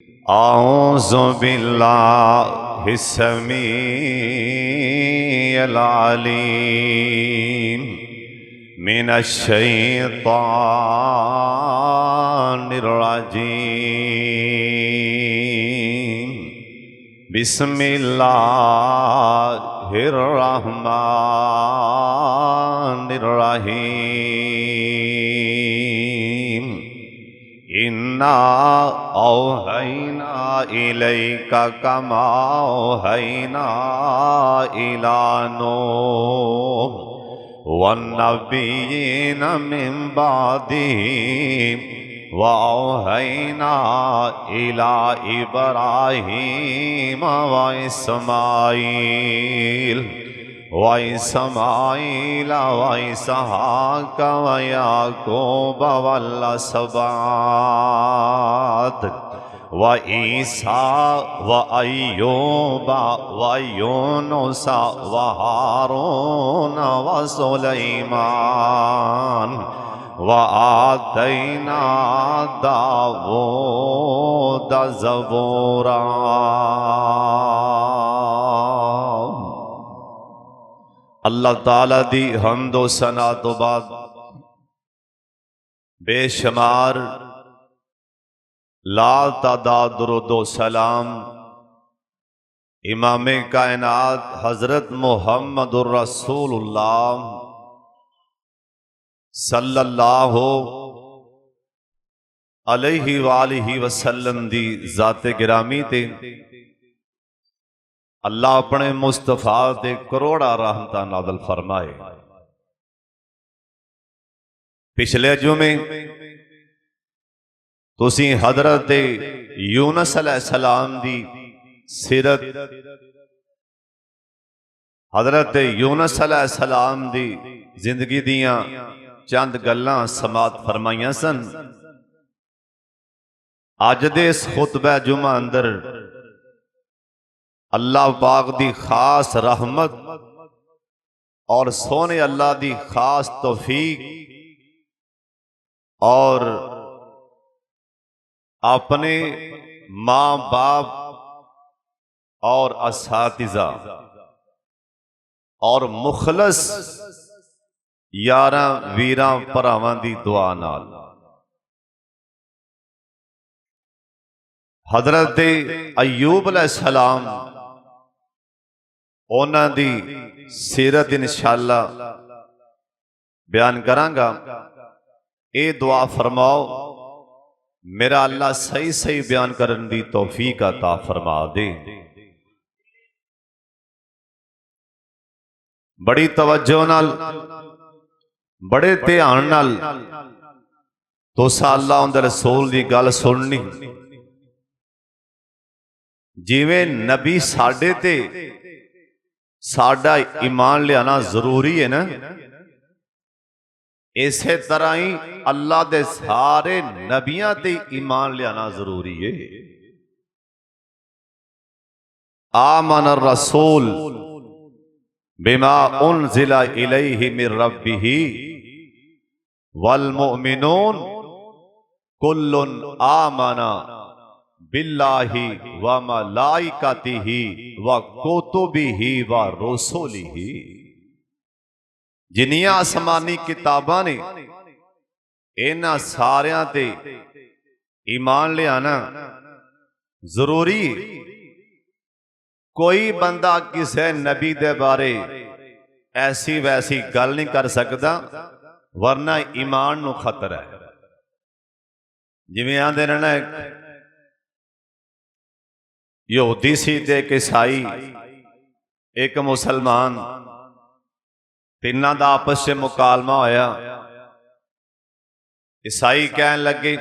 औज़ु बिल्लाहिस समीइल अलीम मिनश शैतानिर रजीम। बिस्मिल्लाहिर रहमानिर रहीम। इन्ना औहैना इलैका कमा औहैना इला नूह वन्नबिय्यीना मिन बादिही व औहैना इला इब्राहीम व इस्माईल व इस्माईल व इसहाक व याकूब वल असबात व ईसा व अय्यूब व यूनुस व हारून व सुलैमान व आतैना दाऊद ज़बूरा। अल्लाह ताला दी हम्दो सना तो बाद बेशुमार ला तादाद दुरूदो सलाम इमाम कायनात हजरत मुहम्मदुर रसूलुल्लाह सल्लल्लाहु अलैहि वालिहि वसल्लम दी ज़ाते गिरामी ते अल्लाह अपने मुस्तफा ते करोड़ा रहमतां नाज़िल फरमाए। पिछले जुमे तुसी हजरत यूनुस अलैहिस्सलाम दी सीरत, हजरत यूनुस अलैहिस्सलाम दी जिंदगी दियां चंद गल्लां समात फरमाइयां सन। अज दे इस खुतबा जुमा अंदर अल्लाह पाक दी खास रहमत और सोने अल्लाह दी खास तौफीक और अपने माँ बाप और असातिज़ा और मुखलस यारां वीरां भरावां दी दुआ नाल हजरत अय्यूब अलैहिस्सलाम उन्हां दी सीरत इंशाअल्लाह बयान करांगा। ये दुआ फरमाओ मेरा अल्लाह सही सही बयान करन दी तौफीक अता फरमा दे। बड़ी तवज्जो नाल बड़े ध्यान नाल तुसां अल्लाह उंदे रसूल दी गल सुननी। जिवें नबी साडे ते साडा ईमान लियाना जरूरी है ना, इसे तरह ही अल्लाह दे सारे नबियां ते ईमान लियाना जरूरी है। आमन रसूल बिमा उनज़िला इलैहि मिर रब्बिही वल मुमिनून कुल्लुन आमना बिल्लाहि व मलाइकतिही व कुतुबिही व रुसुलिही। जिन्नियां आसमानी किताबां ने इन्हां सारियां ते ईमान लियाना जरूरी है। कोई बंदा किसी नबी दे बारे ऐसी वैसी गल नहीं कर सकता, वरना ईमान नूं खतरा है। जिवें आंदे ने ना यहूदी सी ते एक ईसाई एक मुसलमान, तिन्हां दा आपस च मुकालमा होया। ईसाई कहन लगे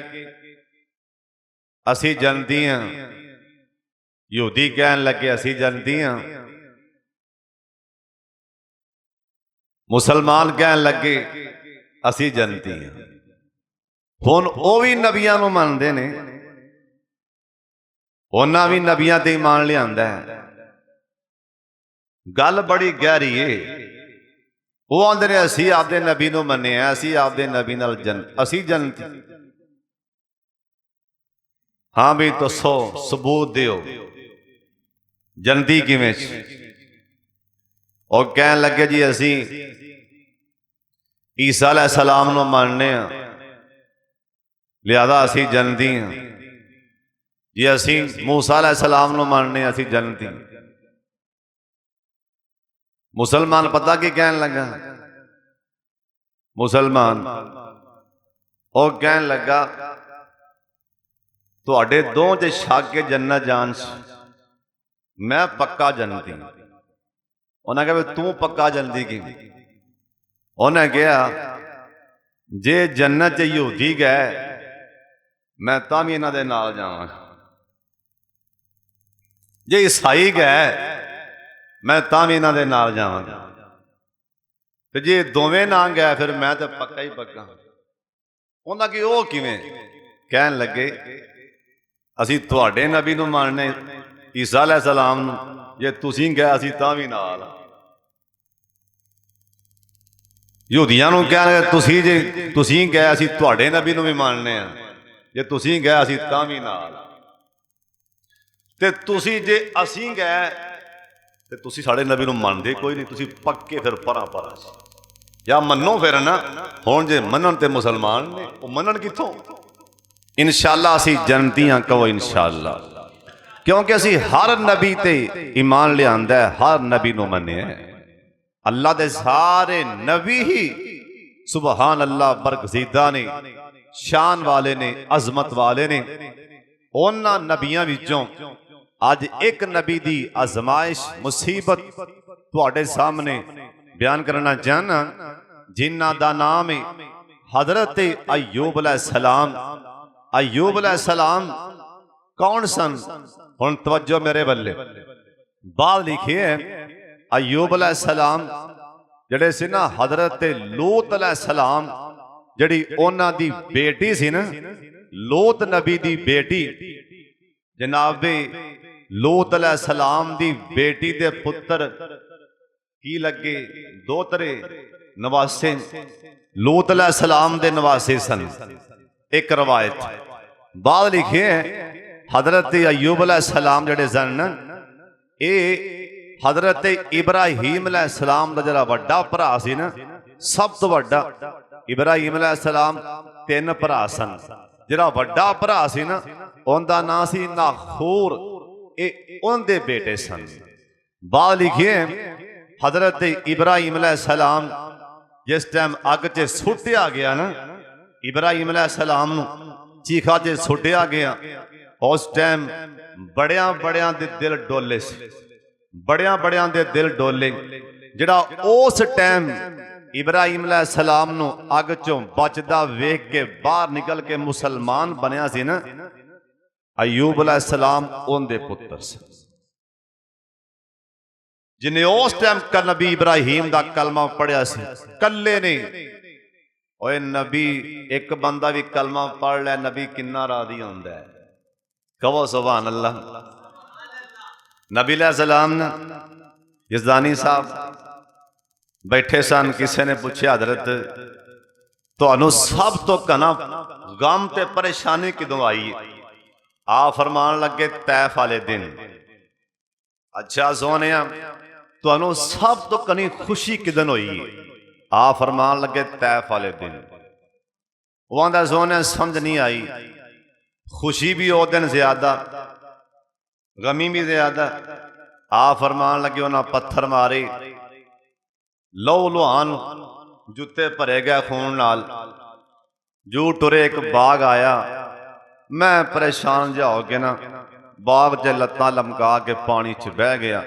असी जनती हां, यहूदी कहन लगे असी जनती हां, मुसलमान कहन लगे असी जनती हां। हुण ओह भी नबियां नूं मनदे ने, उन्हां भी नबियां ते ईमान लिआंदा है। गल बड़ी गहरी है। वो आंदे ने असी आपदे नबी नूं मन्निया, असी आपदे नबी नाल असी जनती। हाँ भी दसो सबूत दिओ जन्नती किवें और कहन लगे जी असी ईसा अलैहिस्सलाम नूं मनने आ लिहाजा असी जन्नती हाँ जी असी मूसा अलैहिस्सलाम नूं मनने असी जन्नती। मुसलमान पता की कहन लगा मुसलमान और कहन लगा तुहाडे दो च शक के जन्नत जान मैं पक्का जन्नती। उन्हें कहा तू पक्का जन्नती की? उन्हें कहा जे जन्नत च यहूदी गए मैं तां भी इन्हां दे नाल जावां, जे ईसाई गए मैं तां भी इन्हां दे नाल जावांगा, ते जे दोवें ना गए फिर मैं तो पक्का ही पक्का। उन्हें कि वो किवें? कहन लगे असी तुहाडे नबी नूं मनने ईसा अलैहिस्सलाम नूं, जे तुसीं गए असी तां भी नाल। यहूदियां नूं कहन लगे तुसीं गए असी तुहाडे नबी नूं भी मनने आ, जे तुसीं गए असी तां भी नाल, ते तुसीं जे असीं गए ते तुसीं साडे नबी नूं मनदे कोई नहीं, तुसीं पक्के फिर परा या मनो फिर ना। हुण जे मनन ते मुसलमान ने वो मनन कित्थों? इंशाअल्लाह असी जन्नती हां, कहो इंशाअल्लाह, क्योंकि असी हर नबी ते ईमान लिआंदा है, हर नबी नूं मन्निया है। अल्लाह दे सारे नबी ही सुबहान अल्लाह बरगज़ीदा ने, शान वाले ने, अजमत वाले ने। उन्हां नबियां विचों अज एक नबी दी आजमाइश मुसीबत तुहाडे सामने बयान करना चाहना, जिन्हां दा नाम है हजरत अय्यूब अलैहिस्सलाम। अय्यूब अलैहिस्सलाम कौन सन? हुण तवज्जो मेरे बल्ले, बाद लिखे है अय्यूब अलैहिस्सलाम जिहड़े सी ना हजरत लूत अलैहिस्सलाम, जिहड़ी उन्हां दी बेटी सी ना, लूत नबी दी बेटी, जनाबे लूत अलैहिस्सलाम दी बेटी दे पुत्र की लगे दोतरे नवासे, लूत अलैहिस्सलाम दे नवासे सन। एक रवायत बाद लिखे है हजरत अय्यूब अलैहिस्सलाम जिहड़े सन ये हजरत इब्राहीम अलैहिस्सलाम दा जिहड़ा वड्डा भरा सी ना, सब तो वड्डा इब्राहीम अलैहिस्सलाम तीन भरा सन, जिहड़ा वड्डा भरा सी ना उनदा नाम सी नाखूर, ये उनदे बेटे सन। बाद लिखे हजरत इब्राहीम अलैहिस्सलाम जिस टाइम अग च सुटिया गया ना, इब्राहीम अलैहिस्सलाम नूं चीखा च सुटिया गया, उस टाइम बड़ियां बड़ियां दे दिल डोले सी, बड़ियां बड़ियां दे दिल डोले, जिहड़ा उस टाइम इब्राहीम अलैहिस्सलाम नूं अग चों बचदा वेख के बाहर निकल के मुसलमान बनिया सी ना, अय्यूब अलैहिस्सलाम उनदे पुत्र सी, जिन्हें उस टाइम का नबी इब्राहीम दा कलमा पढ़िया सी, कल्ले ने। ओए नबी एक बंदा भी कलमा पढ़ लै, नबी किन्ना राजी हुंदा है, कहो सुभान अल्लाह। नबी अलैहिस्सलाम ने यज़दानी साहब बैठे सन, किसी ने पूछा हजरत तुहानू सब तो घना गम ते परेशानी किदों आई है? आ फरमान लगे तैफ वाले दिन। अच्छा सोने तुहानू सब तो घनी खुशी किदन होई? आ फरमान लगे तैफ वाले दिन। वो आंदा सोने समझ नहीं आई, खुशी भी उस दिन ज्यादा, गमी भी ज्यादा। आ फरमान लगे उन्हें पत्थर मारे, लहू लुहान जुत्ते भरे गए खून नाल, जू टुरे एक बाग आया, मैं परेशान जा हो गया ना, बाग च लत्तां लमका के पानी च बह गया।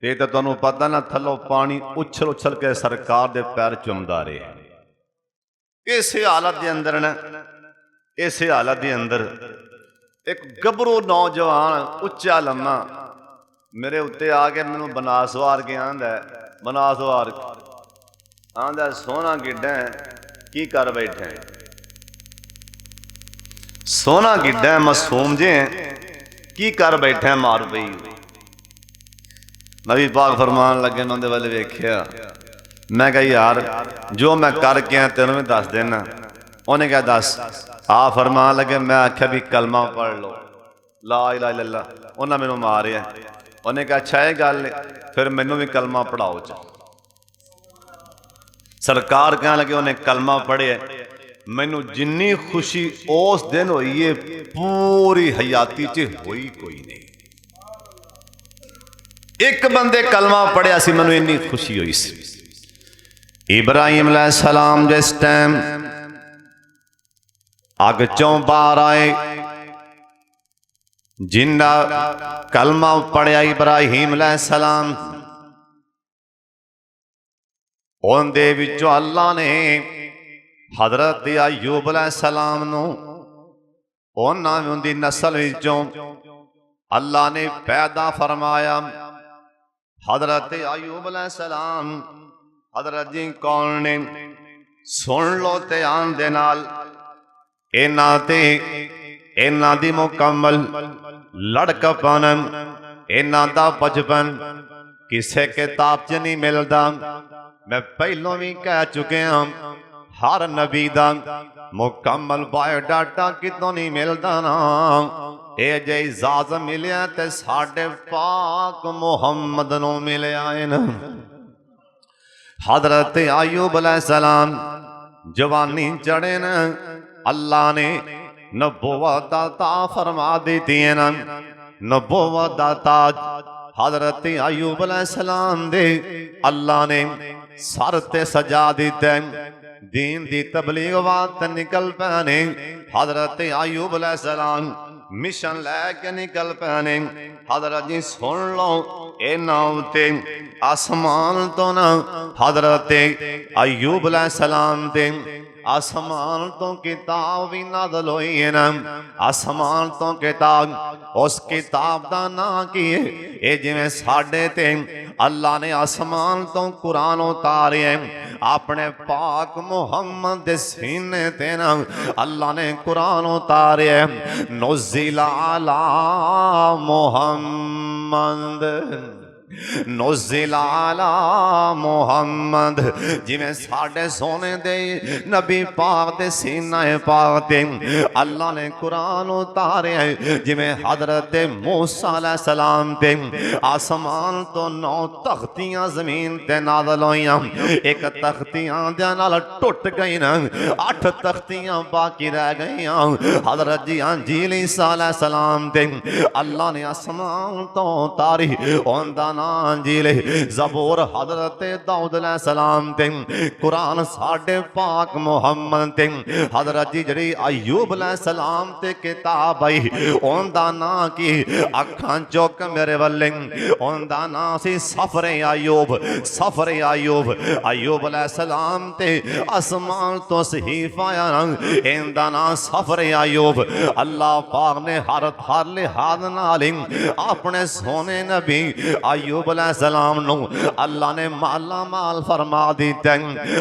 ये तो तुहानू पता ना थल्लों पानी उछल उछल के सरकार दे पैर चुमदा रहा। इस हालत के अंदर ना, इस हालत के अंदर एक गभरू नौजवान उच्चा लम्मा मेरे उत्ते आके मैनू बनासवार के आंदा, बनासवार आंदा सोना गिड्डा की कर बैठे, सोना गिड्डा मासूम जे की कर बैठे मार पई। नबी पाक फरमान लगे, मैं उनके वाले वेख्या, मैं कहा यार जो मैं करके आया तेनों भी दस देना। उन्हें कहा दस। आ फरमान लगे मैं आख्या भी कलमा पढ़ लो ला इलाहा इल्लल्लाह। उन्हें मैनू मारिया, उन्हें कहा अच्छा ये गल फिर मैनू भी कलमा पढ़ाओ। सरकार कह लगे उन्हें कलमा पढ़िया, मैनू जिन्नी खुशी उस दिन हुई है पूरी हयाती च हुई कोई नहीं। एक बंदे कलमा पढ़िया सी, मैनू इन्नी खुशी हुई सी। इब्राहिम अलैहिस्सलाम जिस टाइम अग चों बाहर आए, जिन्ना कलमा पढ़िया इब्राहिम अलैहिस्सलाम, उनदे विचों अल्लाह ने हजरत अयूब अलैहिस्सलाम नूं उन्हां दी नस्ल विचों अल्लाह ने पैदा फरमाया। हजरत अयूब अलैहिस्सलाम हजरत जी कौन ने सुन लो ध्यान दे नाल, इन्हां ते इन्हां दी मुकम्मल लड़कपन, इन्हां दा बचपन किसे किताब च नहीं मिलता। मैं पहलों भी कह चुके हाँ, हर नबी दा मुकम्मल बायोडाटा कितों नहीं मिलता ना। ये जे इजाजत मिलिया ते साडे पाक मुहम्मद नूं मिलिया है ना। हजरत अयूब अलैहिस्सलाम जवानी चढ़े न, अल्लाह ने नबुव्वत अता फरमा दी है ना। नबुव्वत दा ताज हजरत अयूब अलैहिस्सलाम दे अल्लाह ने सर ते सजा दिता। दीन दी तबलीग वास्ते निकल पैने हजरत अयूब अलैहिस्सलाम मिशन लैके निकल पैने। हजरत जी सुन लो इन्हां उत्ते आसमान तो ना हजरत अयूब अलैहिस्सलाम ते आसमान तो किताब भी नाज़िल हुई है ना। आसमान तो किताब, उस किताब का नाम की है? ये जिवें साडे ते अल्लाह ने आसमान तो कुरान उतारे अपने पाक मुहम्मद दे सीने ते ना अल्लाह ने कुरान उतारे नुज़्ज़िल अला मुहम्मद, नुज़्ज़िल अला मुहम्मद। जिवें साडे सोने दे नबी पाक दे सीना पाक ते अल्लाह ने कुरान उतारे, जिवें हजरत मूसा अलैहिस्सलाम ते आसमान तो 9 तख्तियां जमीन ते नाज़िल होइयां। एक तख्तियां दे नाल टुट गई ना, 8 तख्तियां बाकी रह गईयां। हजरत जी अंजील ईसा अलैहिस्सलाम ते अल्लाह ने आसमान तो उतारी, उनदा अंजील ज़बूर हजरत दाऊद अलैहिस्सलाम ते कुरान साडे पाक मुहम्मद ते हजरत जी जड़ी अयूब अलैहिस्सलाम ते किताब आई, उनदा नाम की अखां चुक मेरे वल्ले, उनदा नाम सी सफरे अयूब। सफरे अयूब, अयूब अलैहिस्सलाम ते आसमान तो सहीफा आया, इनदा नाम सफरे अयूब। अल्लाह पाक ने हर लिहाज नाल अपने सोने नबी अयूब अलैहिस्सलाम नू अल्लाह ने माला माल फरमा दिता।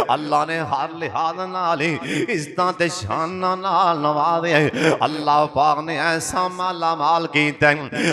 अल्लाह ने हर लिहाज नाल इज्जतां ते शानां नाल नवाजे। अल्लाह पाक ने ऐसा माला माल कीता,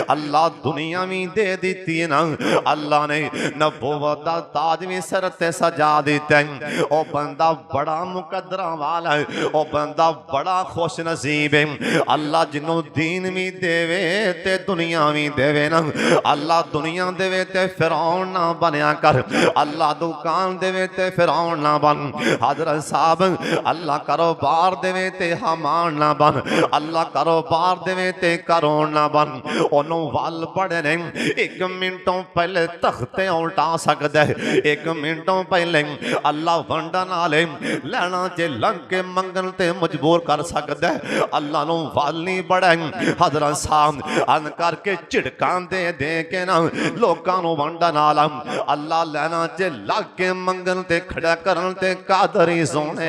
अल्लाह दुनिया भी दे दी ना। अल्लाह ने नबुव्वत दा ताज भी सर ते सजा दिता। ओ बंदा बड़ा मुकद्दरा वाला है, ओ बंदा बड़ा खुश नसीब है। अल्लाह जिन्हों दीन भी देवे ते दुनिया भी देवे ना। अल्लाह दुनिया देवे ते फिरौन ना बनया कर, अल्लाह दुकान देवे ते फिरौन ना बन। हजरत साहब अल्लाह कारोबार देवे ते हमान ना बन, अल्लाह कारोबार देवे ते करोड़ ना बन। ओनू वल पड़े ने, एक मिनटों पहले तख्ते उल्टा सकता है, एक मिनटों पहले अल्लाह वंडन वाले लैना च लंघ के मंगन ते मजबूर कर सकता है। अल्लाह नू वल नहीं बड़ा। हजरत साहब अन करके झिड़कां दे के ना लोकां नू वंडन वाला अल्लाह लैना च लग के मंगन ते खड़ा करन ते कादर ही सोने।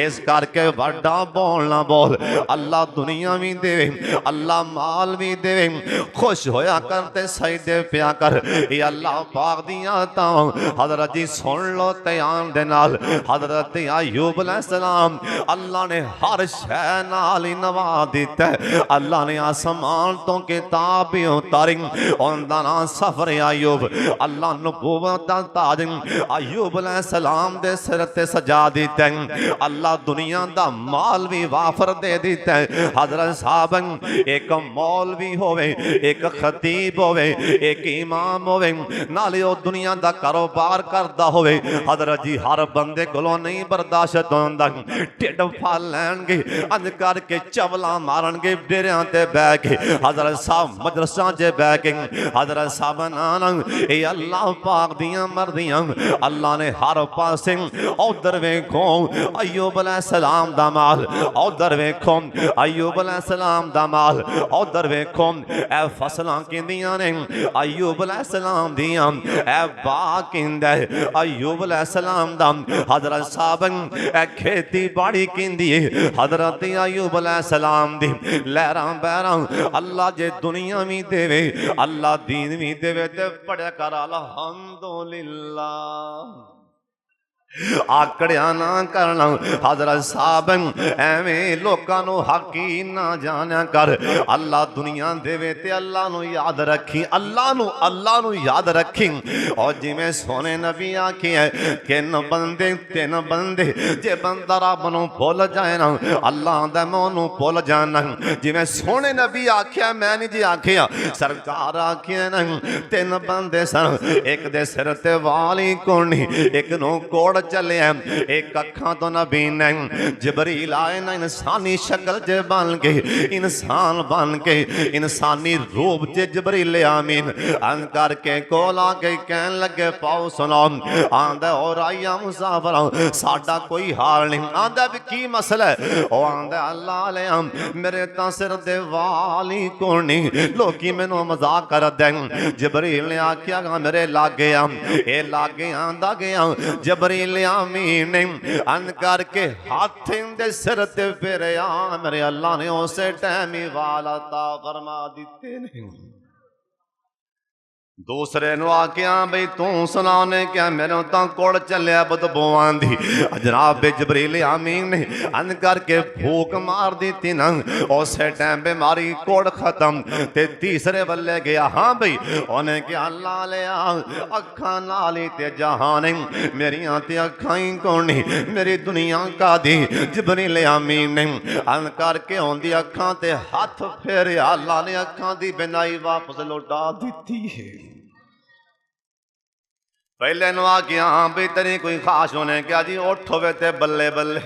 इस करके वड्डा बोलना बोल, अल्लाह दुनिया भी देवे, अल्लाह माल भी देवे, खुश होया कर ते सजदे पिया कर। ये अल्लाह पाक दियां तां हजरत जी सुन लो ध्यान दे नाल। हजरत अयूब अलैहिस्सलाम अल्लाह ने हर शै नाल ही नवा दिता। अल्लाह ने आसमान तो किताब भी उतारी, उनदा नाम सफर अयूब अल्लाह नबूवत दा ताज अयूब अलैहिस्सलाम दे सिर ते सजा दिता अल्लाह दुनिया दा माल भी वाफर दे दिता हजरत साहब एक मौलवी होवे एक खतीब होवे एक इमाम होवे नाले ओ दुनिया दा कारोबार करदा होवे हजरत जी हर बंदे कोलों नहीं बर्दाश्त होंदा ढिड फल लैणगे अंज करके चवला मारनगे डेरियां ते बैठ के हजरत साहब मजलिसां च बैठ के हजरत साहब नाल ए अल्लाह पाक दियां मर्दियां अल्लाह ने हर पासे उधर वेखो अयूब अलैहिस्सलाम दा माल उधर वेखो अयूब अलैहिस्सलाम दा माल उधर वेखो ए फसलां किंदियां ने अयूब अलैहिस्सलाम दियां ए बाग किंदा अयूब अलैहिस्सलाम दा हजरत साहब ए खेती बाड़ी किंदी हजरत अयूब अलैहिस्सलाम दी लहरां बहरां अल्लाह जे दुनिया भी देवे अल्लाह दीन भी देवे ते पढ़िया कर अल्हम्दुलिल्लाह आकड़िया ना करना हजरत साहब एवें लोकां नूं हकी ना जानिया कर अल्लाह दुनिया देवे ते अल्लाह नूं याद रखी अल्लाह नूं याद रखी और जिवें सोने नबी आखिया किन बंदे तीन बंदे जे बंदा रब नूं भुल जाए ना अल्लाह दे मोह नूं भुल जाना जिवें सोने नबी आखिया मैं नहीं जी आखिया सरकार आखिया ना तीन बंदे सन एक दे सिर ते वाल ही कोनी एक नूं कोड़ चले एक अखा तो नबी ने जिबरील आए ना इंसानी शक्ल च बन के इंसान बन के इंसानी रूप च जिबरील आमीन अन करके कोल आके कहन लगे पाओ सुनो आंदा और आइया मुसाफर साडा कोई हाल नहीं आंदा भी की मसला है ओ आंदा अल्लाह ले मेरे ता सिर दे वाल ही कोनी लोकी मैनू मजाक कर दे जिबरील ने आख्या मेरे लागे ए लागे आंदा गया जिबरील आमीन अन करके हाथ दे सिर ते फेरिया मेरे अल्लाह ने उसे टाइम ही वाल अता फरमा दिते ने दूसरे नु आख्या बई तू सुना ने क्या मेरे तो कोड़ चलिया बदबू आंदी जनाब जिबरील आमीन ने अन करके फूक मार दी थी ना उस टाइम बीमारी कोड़ खत्म ते तीसरे बल्ले गया हाँ बई उन्हें क्या ला लिया अखा नाली ते जहान मेरिया ते अखा ही कोनी मेरी दुनिया का दी जिबरील आमीन ने अन करके आंदी अखा ते हाथ फेरे अल्लाह ने अखा दी बिनाई वापस लौटा दी है पहले नु आ गया हाँ भी तेरी कोई खास होने क्या जी उठ होवे ते बल्ले बल्ले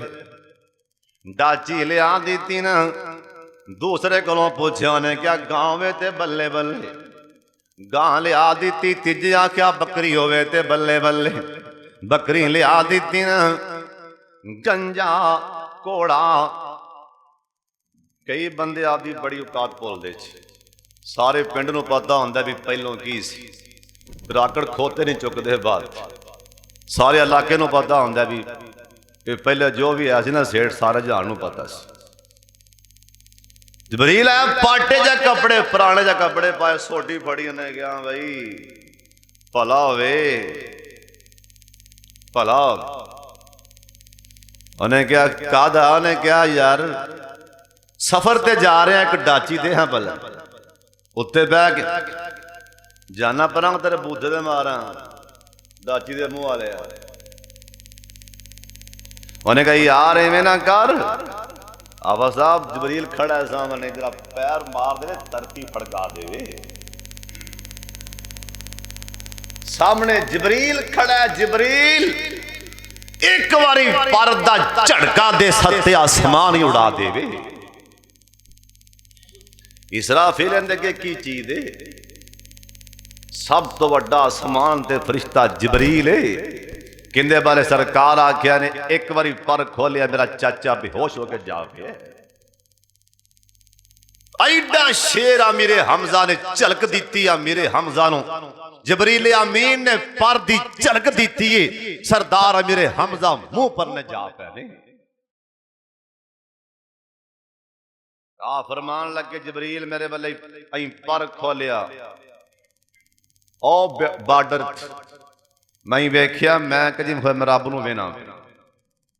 डाची लिया दी ना दूसरे को पूछे उन्हें क्या गाँव ते बल्ले बल्ले गां लिया दी तीजे आख्या बकरी होवे ते बल्ले बल्ले बकरी लिया दी ना गंजा घोड़ा कई बंदे आपकी बड़ी औकात भुलदे सारे पिंड नूं पता हुंदा भी पहलों की सी राकड़ खोते नहीं चुकते बाद सारे इलाके नूं पता होंदा भी पहले जो भी है ना सेठ सारे जहान नूं पता जिबरील आया पाटे जा कपड़े पुराने जा कपड़े पाए सोटी फड़ी उन्हें गया भाई भला होवे भला उन्हें क्या कादा उन्हें क्या यार सफर ते जा रहे हैं एक डाची दे हाँ भला उत्ते बह के जाना परा तेरे बूथे दे मारा दाची दे मुंह वाले उन्हें कहा यार इवें ना कर आवा साहब जिबरील खड़ा है सामने जरा पैर मार दे धरती फड़का दे सामने जिबरील खड़ा है जिबरील एक बारी पर दा झटका दे सत्ते आसमान ही उड़ा दे इसराफील अगे की चीज है सब तो वड्डा आसमान ते फरिश्ता जिबरील है किंदे वाले सरकार आख्या ने एक बारी पर खोलिया मेरा चाचा बेहोश होकर जा गया ऐडा शेर मेरे हमजा ने झलक दी मेरे हमजा नु जिबरील आमीन ने पर दी झलक दी है सरदार मेरे हमजा मुंह पर न जा पैने आ फरमान लगे जिबरील मेरे वाले पर खोलिया ओ बार्डर मैं वेख्या मैं कदी रब नूं वेना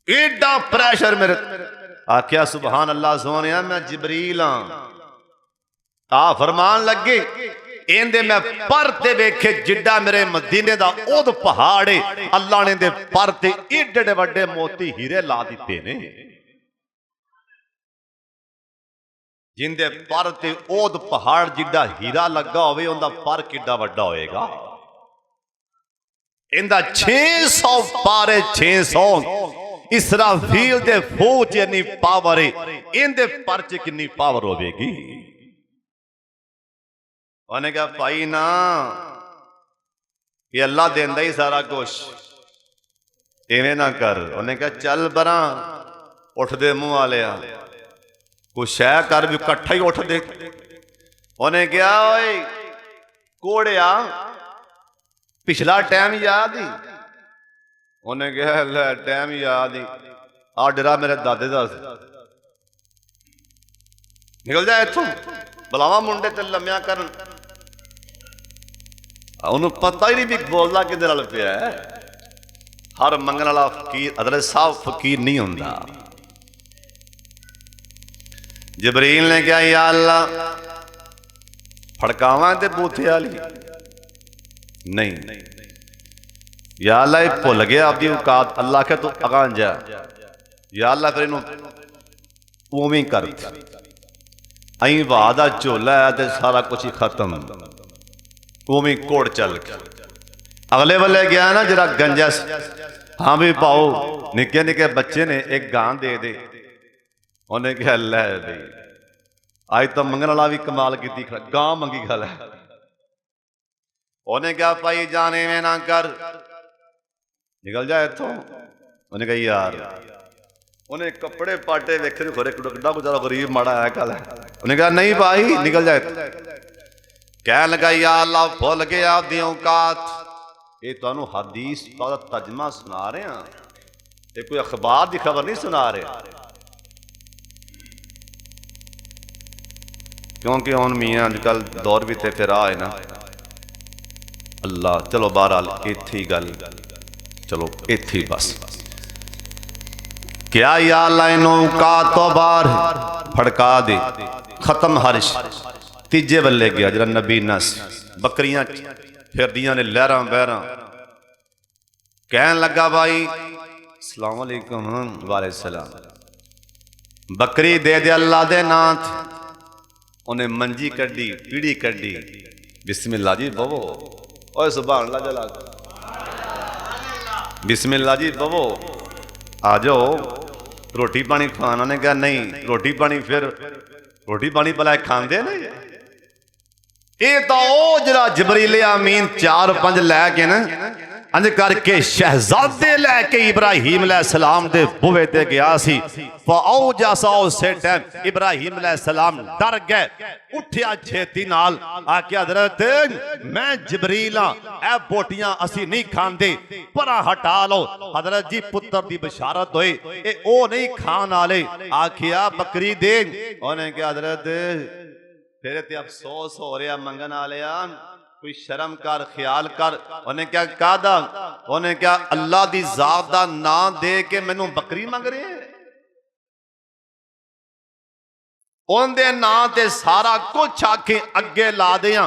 एडा प्रेशर मेरे आख्या सुबहान अल्लाह सोने मैं जिबरील हाँ आ फरमान लगे इंदे मैं पर ते वेखे जिड्डा मेरे मदीने दा ओद पहाड़ है अल्लाह ने दे पर ते एडे वड्डे मोती हीरे ला दिते ने जिंदे पर ते ओद पहाड़ जिड्डा हीरा लगा होवे उनदा पर किड्डा वड्डा होएगा इंदा 600 पारे 600 इसराफील दे फूह च इन्नी पावर है इंदे पर च कितनी पावर होवेगी उन्हें कहा भाई ना ये अल्लाह देंदा ही सारा कुछ इवें ना कर उन्हें कहा चल बरा उठ दे मुंह वाले कुछ शह कर भी कट्ठा ही उठ दे उन्हें कहा ओए कोड़िया पिछला टाइम याद ही उन्हें कहा टाइम याद ही आ डरा मेरे दादे दा निकल जाए इथों बुलावा मुंडे ते लम्या कर उन्होंने पता ही नहीं भी बोलना कि पिया है हर मंगन वाला फकीर अदले साहब फकीर नहीं होंदा जबरील ने कहा या अल्लाह फड़कावा ते बूथे वाली नहीं या अल्लाह ये भुल गया आपकी औकात अल्लाह के तू अगां जा या अल्लाह फिर इनू उवें कर अं वाह का झोला है तो सारा कुछ ही खत्म उवें घोड़ चल के अगले वाले गया ना जरा गंजा हाँ भी पाओ निके निके बच्चे ने एक गां दे दे उन्हें क्या लै भाई अज तो मंगन वाला भी कमाल की गां मंगी खा लै उन्हें क्या भाई जाने में ना कर निकल जाए इथों उन्हें कहा यार उन्हें कपड़े पाटे वेखे खोरे किड्डा गुजारा गरीब माड़ा है कल उन्हें कहा नहीं भाई निकल जाए कह लगा या अल्लाह भुल गया आपकी औकात ये तुहानू हदीस का तर्जमा सुना रहे हैं ये कोई अखबार की खबर नहीं सुना रहे क्योंकि हुण मियाँ अजकल दौर भी ते फिर आए ना अल्लाह चलो बहरहाल इत्थे ही गल चलो इत्थे ही बस क्या या अल्लाह इन्हू औकात तो बाहर फड़का दे खत्म हर्ष तीजे बल्ले गया जरा नबी नस बकरियां फिरदियां ने लहरां बहरां कहन लगा भाई अस्सलाम वालेकुम वाले सलाम बकरी दे दे अल्लाह दे नाथ उन्हें मंजी कड्डी पीड़ी कड्डी बिस्मिल्लाह जी बवो ओए सुभान अल्लाह जला बिस्मिल्लाह जी बवो आ जाओ रोटी पानी खाना ने कहा नहीं रोटी पानी फिर रोटी पानी भला खाते ने ये तो जरा जबरील अमीन 4-5 लैके ना अंज करके शहजादे लैके इब्राहिम अलैहिस्सलाम दे बुवे ते गया सी उसे टाइम इब्राहिम अलैहिस्सलाम डर गए उठिया छेती नाल आख्या हजरत मैं जबरील हाँ ए बोटियां असी नहीं खांदे परा हटा लो हजरत जी पुत्र दी बशारत होए ए ओ नहीं खान वाले आख्या बकरी दे उन्हें क्या हजरत फिर ते अफसोस हो रहा मंगन वाले कोई शर्म कर ख्याल कर उन्हें क्या कहा उन्हें क्या अल्लाह दी जात दा नाम दे के मैनू बकरी मंग रहे उनके नां ते सारा कुछ आखे अगे ला दिया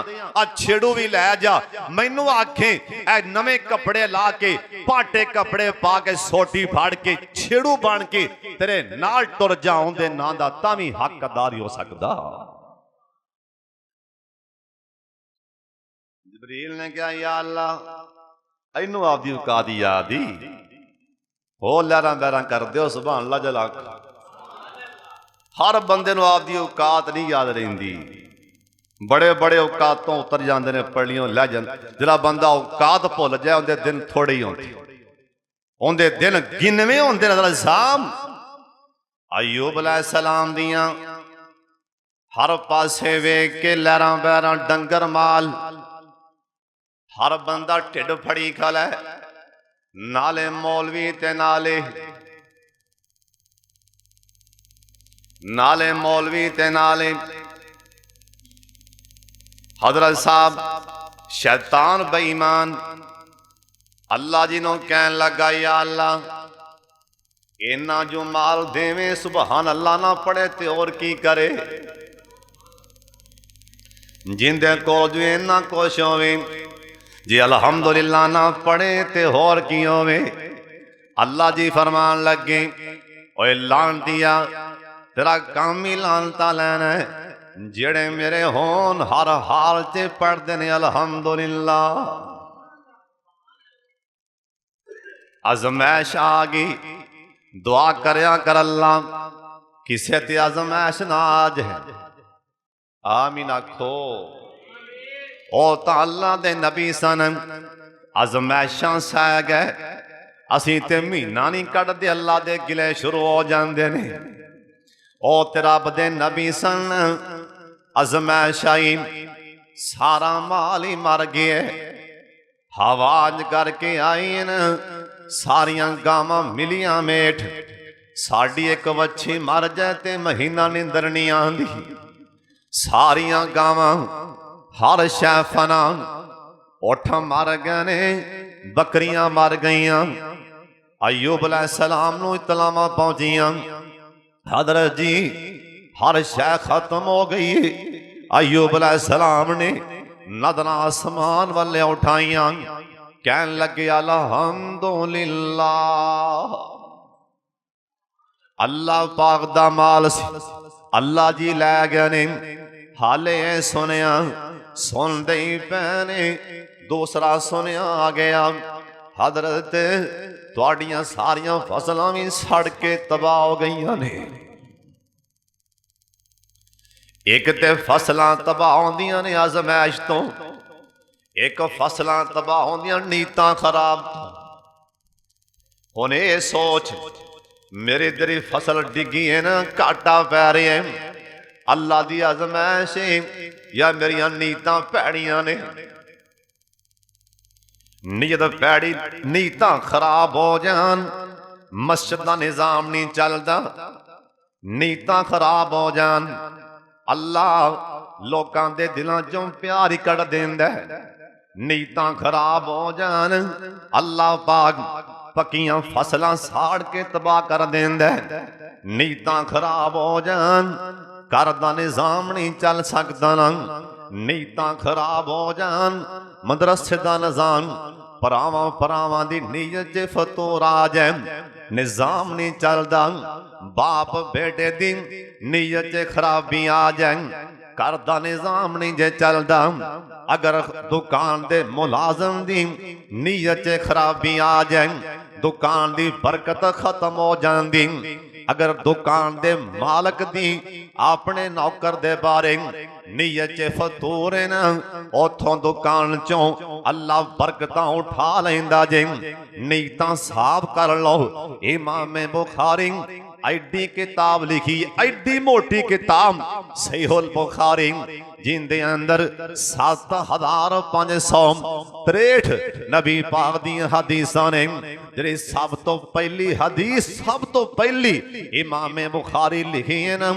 छेड़ू भी लै जा मैनू आखे ए नवे कपड़े ला के पाटे कपड़े पा के सोटी फाड़ के छेड़ू बन के तेरे नाल टुर जा उनके नां दा तां भी हकदार हो सकदा जबरील ने कहा या अल्लाह इनू आपकी औकात याद ही हो लहरां बहरां कर दो सुभान अल्लाह जला हर बंदे नूं आपकी औकात नहीं याद रहिंदी बड़े बड़े औकातों उतर जाते हैं पलियों लै जाते जिहड़ा बंदा औकात भुल जाए उनके दिन थोड़े ही होंदे उनके दिन गिनवे होंदे नजर साहब अयूब अलैहिस्सलाम दियां हर पासे वेख के लहरां बहरां डंगर माल हर बंदा ढिड फड़ी खला है नाले मौलवी ते नाले मौलवी ते नाले हजरत साहब शैतान बेईमान अल्लाह जी नो कहन लगा या अल्लाह इन्ना जो माल देवे सुबहान अल्लाह ना पड़े ते और की करे जिंदे कोल जो इन्ना कुछ होवे, जे अलहमदुलिल्लाह ना पढ़े ते होर की होवे। अल्लाह जी फरमान लगे, ओए लानतिया तेरा काम ही लानता लैना है। जेड़े मेरे होन हर हाल च पढ़ते ने अलहमदुलिल्लाह। अजमैश आ गई, दुआ करया कर अल्लाह किसे ते अजमैश ना आज है। आमीन आखो। ओ तां अल्लाह दे नबी सन, अजमैशां सह गए। असीं ते महीना नहीं कढ़दे, अल्लाह दे गिले शुरू हो जांदे ने। ओ ते रब दे नबी सन, अजमैश आई, सारा माल ही मर गया। हवाज करके आई न, सारियां गावां मिलियां मेठ। साड़ी एक वच्छी मर जाए ते महीना निंदर नहीं आंदी। सारियां गावां हर शै फना, उठ मर गए ने, बकरियां मर गईयां। अयूब अलैहिस्सलाम नूं इतलावां पहुंचियां, हजरत जी हर शै खत्म हो गई। अयूब अलैहिस्सलाम ने नदरा आसमान वाले उठाइयां, कहन लगे अल्हम्दुलिल्लाह। अल्लाह पाक दा माल सी, अल्लाह जी लै गए ने। हाले सुनिया सुनते ही पैने दूसरा सुनिया आ गया, हजरत तुहाड़ियां सारियां फसलां भी सड़ के तबाह हो गई ने। एक ते फसलां तबाह होंदियां ने अजमैश तो, एक फसलां तबाह होंदियां नीतां खराब। हुण ये सोच, मेरी तेरी फसल डिगी है ना, घाटा पै रहा है, अल्लाह दी अजमैश या मेरिया नीतां भैड़ियां ने। नीयत भैड़ी, नीतां खराब हो जान, मस्जिद दा निजाम नहीं चलता। नीतां खराब हो जान, अल्लाह लोकां दे दिलां चों प्यार ही कढ़ देंदा है। नीतां खराब हो जान, अल्लाह पाक पक्कियां फसलां साड़ के तबाह कर देंदा है। नीतां खराब हो जान, घर दा निजाम नहीं चल सकता ना। नीतां खराब हो जान, मदरसे दा निजाम, भरावां भरावां दी नीयत च फतूर आ जाए, निजाम नहीं चलदा। बाप बेटे दी नीयत च खराबी आ जाए, घर दा निजाम नहीं जे चलदा। अगर दुकान दे मुलाजम दी नीयत च खराबी आ जाए, दुकान दी बरकत खत्म हो जाती। अगर दुकान दे मालक दी अपने नौकर दे बारे नीयत च फतूर है ना, उथों दुकान चों अल्लाह बरकतां उठा लैंदा जे। नीयतां साफ कर लो। इमाम बुखारी एडी किताब लिखी, एडी मोटी किताब सहीहुल बुखारी, जिंदे अंदर 7563 नबी पाक दी हदीसां ने। जिहड़ी सब तो पहली हदीस, सब तो पहली इमाम बुखारी लिखी है ना,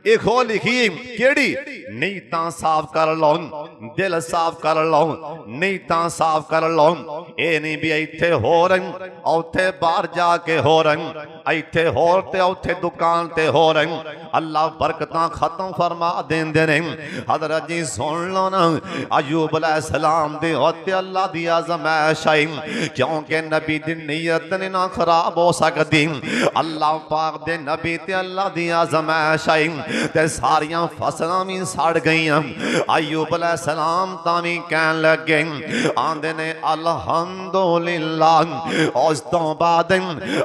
इहो लिखी केड़ी, नीयतां साफ कर लो, दिल साफ कर लो, नीयतां साफ कर लो। ये नहीं भी इत्थे हो रही, उत्थे बाहर जाके हो रही, इत्थे होर ते उत्थे दुकान ते हो रही। अल्लाह बरकतां खत्म फरमा देंदे ने। हजरत जी सुन लो ना, अयूब अलैहिस्सलाम दे होते अल्लाह दी आज़माइश आई, क्योंकि नबी दी नीयत नहीं ना खराब हो सकती। अल्लाह पाक दे नबी ते अल्लाह दी आज़माइश आई ते सारियां फसलां भी सड़ गईयां। अयूब अलैहिस्सलाम तावी कहन लगे, आंदे ने अल्हम्दुलिल्लाह। उस तो बाद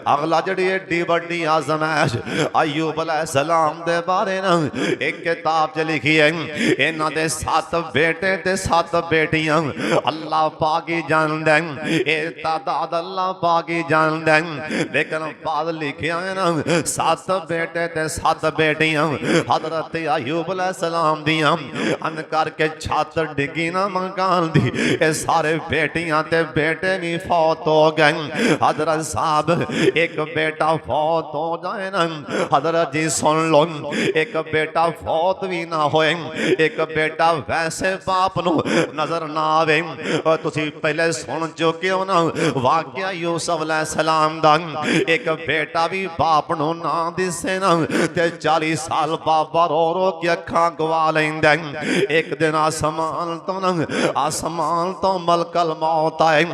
अगला जिहड़ी एडी वड्डी आज़माइश अयूब अलैहिस्सलाम दे बारे ना एक किताब च लिखी है। इन्हां दे 7 बेटे ते 7 बेटियां, अल्लाह पाक ही जानदा है, ये तादाद अल्लाह पाक ही जानदा है। लेकिन बाद लिखिया है ना 7 बेटे ते 7 बेटियां हजरत अयूब अलैहिस्सलाम दियां। अन करके छत डिगी ना मकान दी, ये सारे बेटियां ते बेटे भी फौत हो गए। हजरत साहब एक बेटा फौत हो जाए ना, हजरत जी सुन लो, एक बेटा फौत भी ना होए, एक बेटा वैसे बाप नू नजर ना आवे। तुसी पहले सुन चुके हो ना वाकया यूसुफ यूसुफ अलैहिस्सलाम दा एक बेटा भी बाप नूं ना दिसे ना ते 40 साल बाबा रो रो के अखां गवा लैंदा। एक दिन आसमान तो मलकल मौत आए।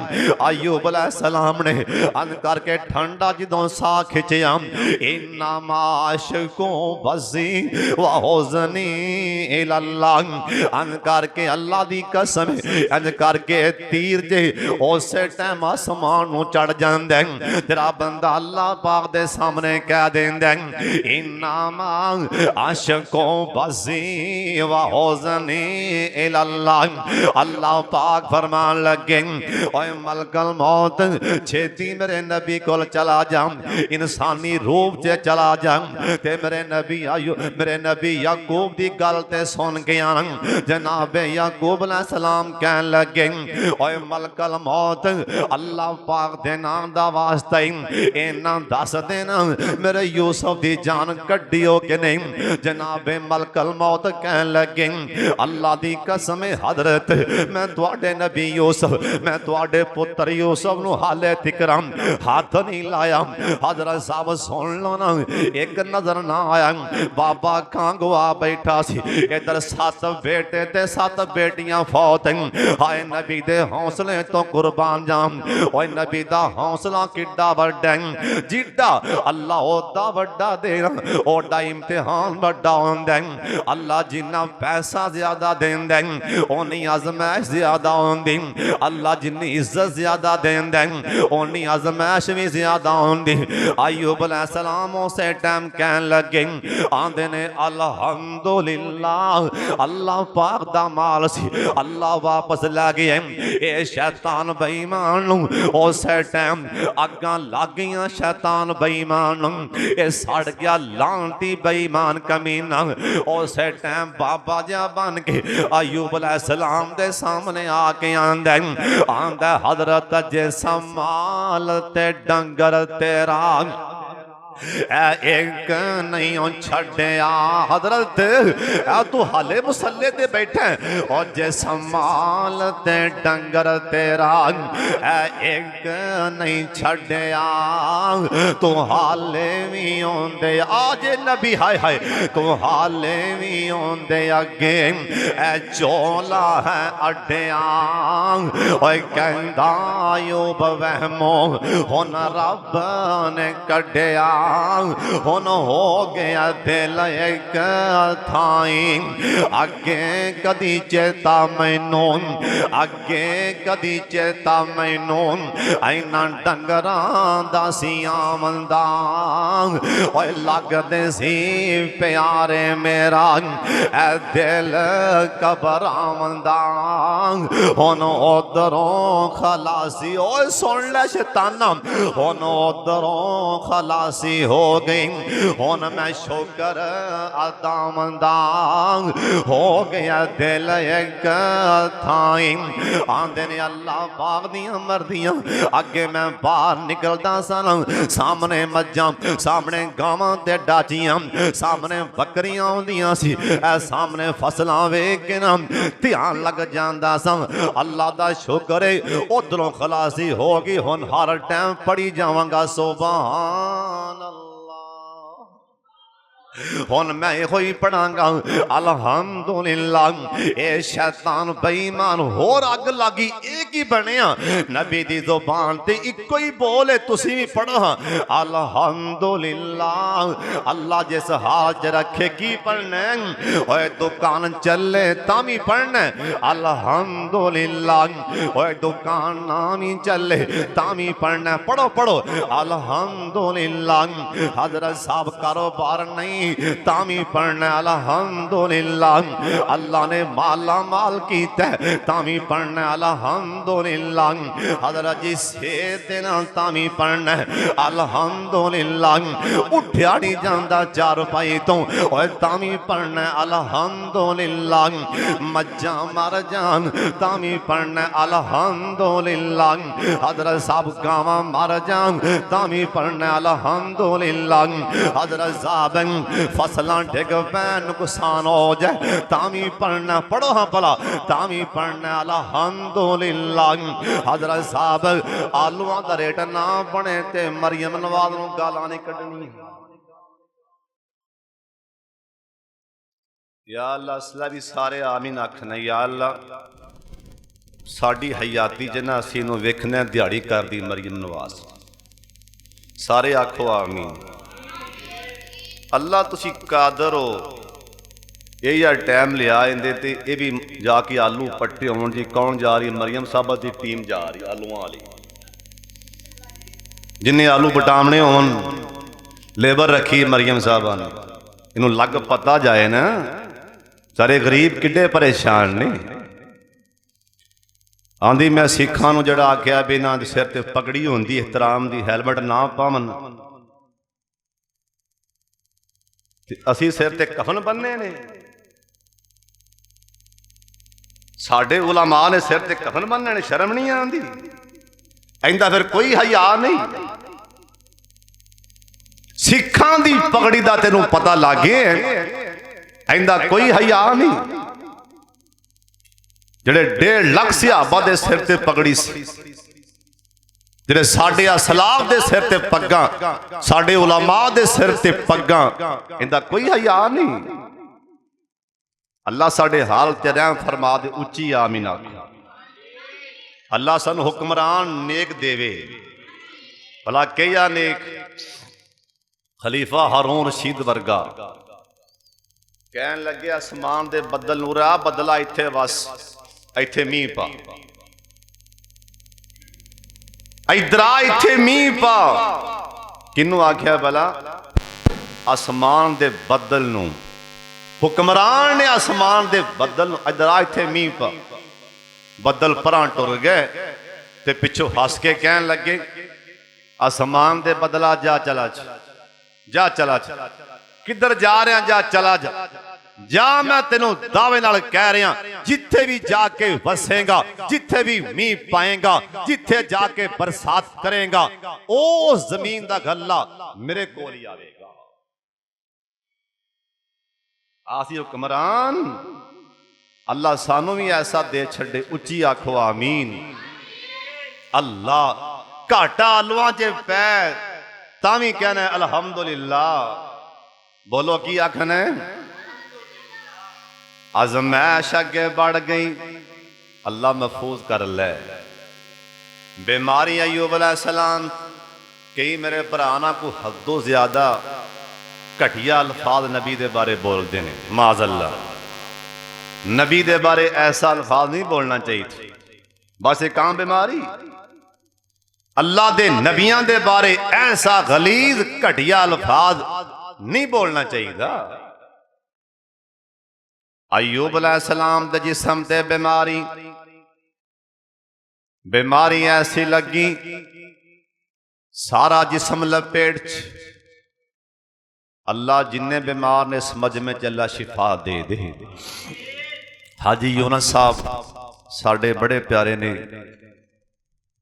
अय्यूब अलैहिस्सलाम ने अन करके ठंडा जदों सा खिंचिया इन्ना माशको बसी व हुज़नी इलल्लाह अन करके अल्लाह दी कसम अन करके तीर जे उस टाइम आसमान नूं चढ़ जांदा। तेरा बंदा अल्लाह पाक दे सामने कह देंदा इन्ना माशको बसी व हुज़नी इलल्लाह। अल्लाह पाक फरमान लगे ओए मलकल मौत छेती मेरे नबी कोल चला जा, इंसानी रूप से चला जा ते मेरे नबी याकूब दी गल ते सुन के आन। जनाब याकूब अलैहिस्सलाम कहन लगे ओए मलकल मौत अल्लाह पाक दे नाम दा वास्ता इन्ना दस देना मेरे यूसुफ दी जान कड्डी हो के नहीं। जनाब मलकल मौत कहन लगे अल्लाह दी कसम हजरत मैं तुहाडे नबी यूसुफ मैं तुहाडे पुत्र यूसुफ नूं हाले तिकरां हाथ नहीं लाया। हजरत साहब सुन लो ना एक नजर ना आया बाबा खां गवा बैठा सी। इधर 7 बेटे ते 7 बेटियां फौत। हाय नबी दे हौसले तो कुर्बान जाम। ओए नबी दा हौसला किड्डा वड्डा जिड्डा अल्लाह ओदा वड्डा देना ओदा इम्तिहान वड्डा होंदा। अल्लाह जिन्ना पैसा ज्यादा देंदा ओनी आजमाइश ज्यादा होंदी। अल्लाह जिन्नी इज्जत ज्यादा देंदा ओनी आजमाइश भी ज्यादा होंदी। अय्यूब अलैहिस्सलाम उस टाइम कहन लगे आंदे ने अल्हम्दुलिल्लाह अल्लाह पाक दा माल सी अल्लाह वापस लै गए। ये शैतान बेईमान उस टाइम अग्गां लग गईयां शैतान बेईमान ये सड़ गया लांती बेईमान कमीना। उस टाइम बाबा जा बन के अय्यूब अलैहिस्सलाम दे सामने आके आंदा हजरत जे संभाल ते डंगर तेरा एक नहीं छड़िया। हजरत तू हाले मुसल्ले ते बैठे और जे संभाल ते डंगर तेरा एक नहीं छड़िया। तू हाले भी आंदे आज नबी हाय हाय तू हाले भी आंदे अगे चोला है अड्डिया। कहंदा अय्यूब वहमो हुन रब ने कढ़िया हुन हो गया दिल एक थाई। अगे कदी चेता मैनू अगे कदी चेता मैनू इन्ना डंगरां दा सियां मंदा ओए लगदे सी प्यारे मेरा ए दिल घबरावंदा। हुन उधरों खलासी ओए सुन ले शैताना हुन उधरों खलासी हो गई। हुन मैं शुक्र अदामंदा हो गया दिल एक थाई। आंदे ने अल्लाह पाक दियां मर्दियां अगे मैं बाहर निकलदा सन सामने मज्जां सामने गावां ते डाचियां सामने बकरियां आउंदियां सी सामने फसलां वेख के ना ध्यान लग जांदा सा। अल्लाह दा शुक्र है उधरों खलासी हो गई। हुन हर टाइम पढ़ी जावांगा सुभान हुन मैं ही पढ़ांगा अल्हम्दुलिल्लाह। ए शैतान बेईमान होर अग लगी एक ही बनया नबी दी जुबान ते इको ही बोल है तुसी भी पढ़ो अल्हम्दुलिल्लाह। अल्लाह जिस हाल च रखे की पढ़ना ओए दुकान चले तामी पढ़ना अल्हम्दुलिल्लाह। ओए दुकान ना भी चले तामी पढ़ना पढ़ो पढ़ो अल्हम्दुलिल्लाह। हजरत साहब कारोबार नहीं तामी पढ़ना अल्हम्दुलिल्लाह। अल्लाह ने माला माल कीता तामी पढ़ना अल्हम्दुलिल्लाह। हजरत जी सेहत देना तामी पढ़ना अल्हम्दुलिल्लाह। उठ्या नहीं जांदा चार पाई तो ओए तामी पढ़ना अल्हम्दुलिल्लाह। मज्जां मर जान तामी पढ़ना अल्हम्दुलिल्लाह। हजरत साहब गावां मर जान तामी पढ़ना अल्हम्दुलिल्लाह। हजरत साहब फसलां डिग पैन नुकसान हो जाए तामी पढ़ना, पढ़ो हाँ भला, तामी पढ़ना अल्हम्दुलिल्लाह। हजरत साहब आलूआं दा रेट ना बने ते मरियम नवाज नूं गालां नहीं कढनी। या अल्लाह असला भी सारे आमीन आखना। या अल्लाह साड़ी हयाती जिन्ना असी नूं वेखने दिहाड़ी करदी मरियम नवाज, सारे आखो आमीन। अल्लाह तुसी कादर हो, यह टाइम लिया इंदे ते ये भी जाके आलू पट्टे होण जी। कौन जा रही? मरियम साहबा की टीम जा रही आलूआं वाली, जिन्हें आलू बटामने होवन लेबर रखी मरियम साहबा ने। इनू लग पता जाए ना सारे गरीब किड्डे परेशान ने। आंदी मैं सिखां नूं जिहड़ा आख्या भी इन्हां दे सिर ते पगड़ी होंदी एहतराम दी, हैलमेट ना पावन ते असीं सिर ते कफन बन्ने ने। साडे उलमा ने सिर ते कफन बन्ने ने, शर्म नहीं आंदी? इंदा फिर कोई हया नहीं। सिखां दी पगड़ी दा तेनू पता लागे, इंदा कोई हया नहीं। जिहड़े 1.5 लाख सहाबा दे सिर ते पगड़ी सी, जिहड़े साडे असलाफ दे सिर ते पग्गां, साडे उलमा दे सिर ते पग्गां, इंदा कोई हया नहीं। अल्लाह साडे हाल ते रहम फरमा दे, उच्ची आमीन आखो। अल्लाह सानू हुक्मरान नेक देवे, भला कहिया नेक? खलीफा हारून रशीद वर्गा कहन लगे आसमान दे बदल नूर आ बदला इत्थे वस, इत्थे मींह पा, इधर आ इत्थे मींह पा। किनू आख्या भला? आसमान दे बदल नू, हुक्मरान ने आसमान दे बदल नू इधर आ इत्थे मींह पा। बदल परां टुर गए ते पिछों हस के कहन लगे आसमान दे बदला जा चला जा चला जा, किधर जा रहा? जा चला जा, जा मैं तेनों दावे नाल कह रहा, जिथे भी जाके वसेगा, जिथे भी मींह पाएगा, जिथे जाके बरसात करेगा, ओ जमीन दा गल्ला मेरे कोल ही आवेगा। आसी हुक्मरान अल्लाह सानू भी ऐसा दे छड़े, उच्ची आखो आमीन। अल्लाह घाटा आलुआं च पै तावी कहना अल्हम्दुलिल्लाह। बोलो की आखना? आजमैश अगे बढ़ गई, अल्लाह महफूज कर ले। बीमारी अयूब अलैहिस्सलाम, कई मेरे भरा ना को हदों ज्यादा घटिया अल्फाज नबी दे बारे बोलते हैं। माज़अल्लाह, नबी दे बारे ऐसा अल्फाज नहीं बोलना चाहिए। बस एक आम बीमारी, अल्लाह दे नबियां दे बारे ऐसा गलीज घटिया अल्फाज नहीं बोलना चाहिए। अयूब अलैहिस्सलाम दे जिस्म ते बीमारी, बीमारी ऐसी लगी सारा जिस्म लपेट च। अल्लाह जिन्ने बीमार ने समझ में चला शिफा दे दे। हाजी यूनुस साहब साडे बड़े प्यारे ने,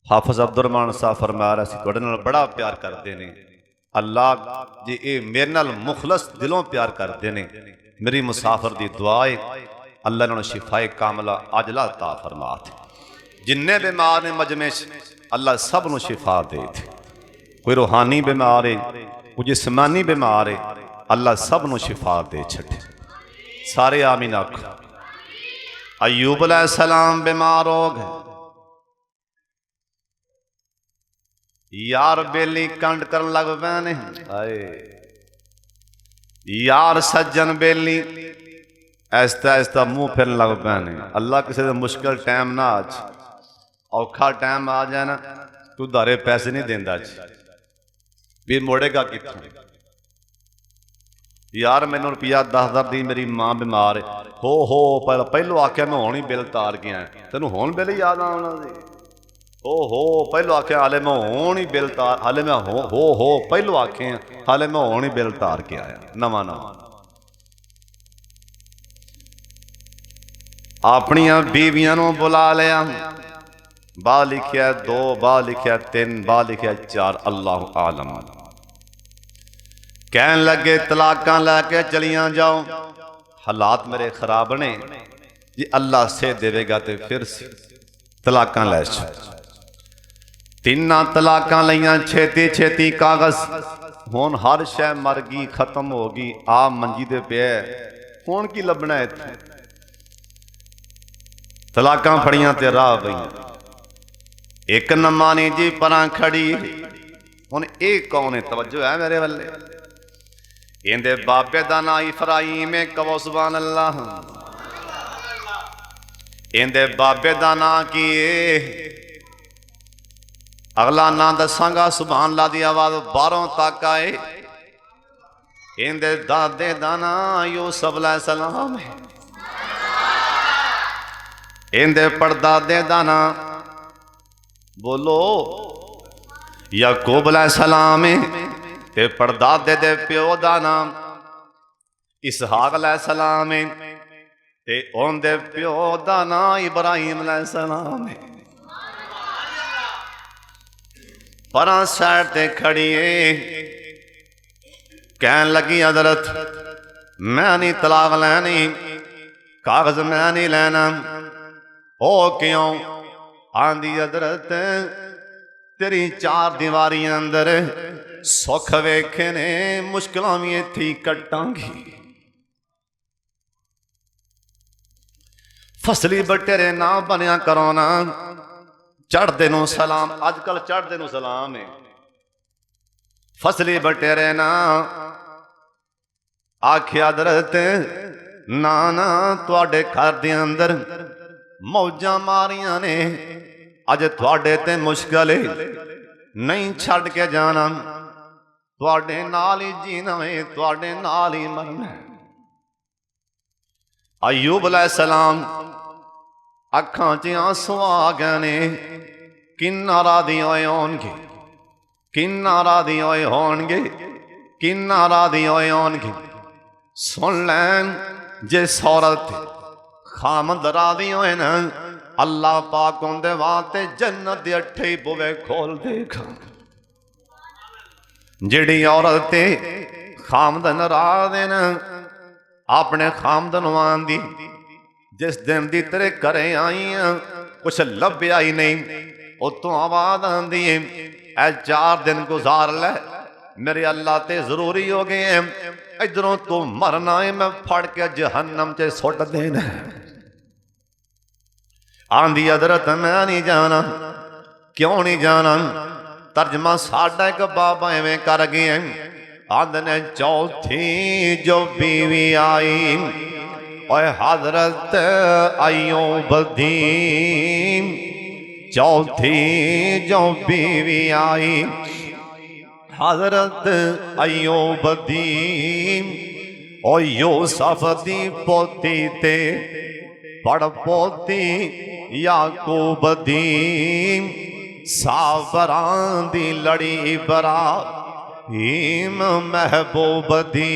हाफिज अब्दुर्रहमान साहब फरमा रहे सी तुहाडे नाल बड़ा प्यार करते ने। अल्लाह जी ये मेरे नाल मुखलस दिलों प्यार करते ने। मेरी मुसाफिर दी दुआ है अल्लाह इन्होंने शिफाए कामला अजला अता फरमा दे। जिन्ने बीमार ने मजमे अल्लाह सब नूं शिफा दे दे। कोई रूहानी बीमार है, कोई जिस्मानी बीमार है, अल्लाह सब नूं शिफा दे छड़े। सारे आमीन आखो। अयूब अलैहिस्सलाम बीमार हो गए, यार बेली कंड करन लग पे ने। यार सज्जन बेली ऐसा ऐसा मुंह फिरन लग पे ने। अल्लाह किसी का मुश्किल टाइम ना आज औखा टाइम आ जाए ना, तू उधारे पैसे नहीं देंदा भी मोड़ेगा कितों। यार मैनू रुपया 10,000 दी, मेरी मां बीमार है। हो पहलो आख्या मैं हुण ही बिल तार गया, तेनू हुण बिल याद आना सी। हो पहलो आख्या हाले मैं हुण ही बिल तार, हाले मैं हो पहलो आखे हाले मैं हुण ही बिल तार के आया नवा नवा। अपनिया बीवियां नू बुला लिया, बा लिखिया 2, बा लिखिया 3, बा लिखिया 4, अल्लाह आलम। कहन लगे तलाकां लैके चलियां जाओ, हालात मेरे खराब ने जी, अल्लाह से देवेगा तो फिर तलाकां लै तिना तलाकां लईयां छेती छेती कागज, हुण हर शै मर गई खत्म हो गई, आ मंजी दे पे हुण की लभना इत्थे। तलाकां फड़ियां ते राह पई, एक नमानी जी परां खड़ी, हुण ये कौन है, तवज्जो है मेरे वाले, इहदे बाबे दा नाम इफराईम है, कहो सुभान अल्लाह। इहदे बाबे दा नाम की है, अगला ना दसांगा, सुभान अल्लाह दी आवाज बाहरों तक आए। इहदे दादे दा नाम यूसुफ अलैहिस्सलाम है, इहदे परदादे दा नाम बोलो याकूब अलैहिस्सलाम है, ते परदादे दे प्यो दा नाम इसहाक अलैहिस्सलाम है, ते उहदे प्यो दा नाम इब्राहीम अलैहिस्सलाम है। परां साइड ते खड़ी है, कहन लगी हजरत मैं नहीं तलाक लैनी, कागज मैं नहीं लैना। ओ क्यों? आंदी हजरत तेरी चार दीवारी अंदर सुख वेखे ने, मुश्किलां भी इत्थे कटांगी। फसली बटेरे ना बनया करो ना, चढ़दे नूं सलाम, अजकल चढ़दे नूं सलाम है, फसली बटेरे ना आखिया हजरत ना ना, तुहाडे घर दे अंदर मौजां मारियां ने, अज तुहाडे ते मुश्किल नहीं छड़ के जाना, तुहाडे नाल ही जीना है, तुहाडे नाल ही मरना। अयूब अलैहिस्सलाम अखां च आंसू आ गए ने, किन्ना राधी होए होणगे, किन्ना राधी होए होणगे, किन्ना राधी होए होणगे। सुन लैन जे औरत खामद राधी होए न, अल्लाह पाक उहदे वास्ते जन्नत दे 8 बुवे खोल देगा। जिहड़ी औरत खामद नाराज न, अपने खामद नूं आंदी जिस दिन दी तेरे घरे आई कुछ लभ्या ही नहीं, उतों आवाज आंदी है ऐ 4 दिन गुजार लै, मेरे अल्लाह ते जरूरी हो गए हैं, इधरों तू मरना है, मैं फड़ के जहन्नम च सुट देना। आंदी हजरत मैं नहीं जाना। क्यों नहीं जाना? तर्जमा साडा एक बाबा एवें कर गए, आंद ने चौथी जो बीवी आई और हजरत अयूब दी, चौथी जो बीवी आई हजरत अयूब दी, और यूसुफ दी पोती ते पड़ पोती याकूब दी, साबरां दी लड़ी बरा हीम महबूब दी,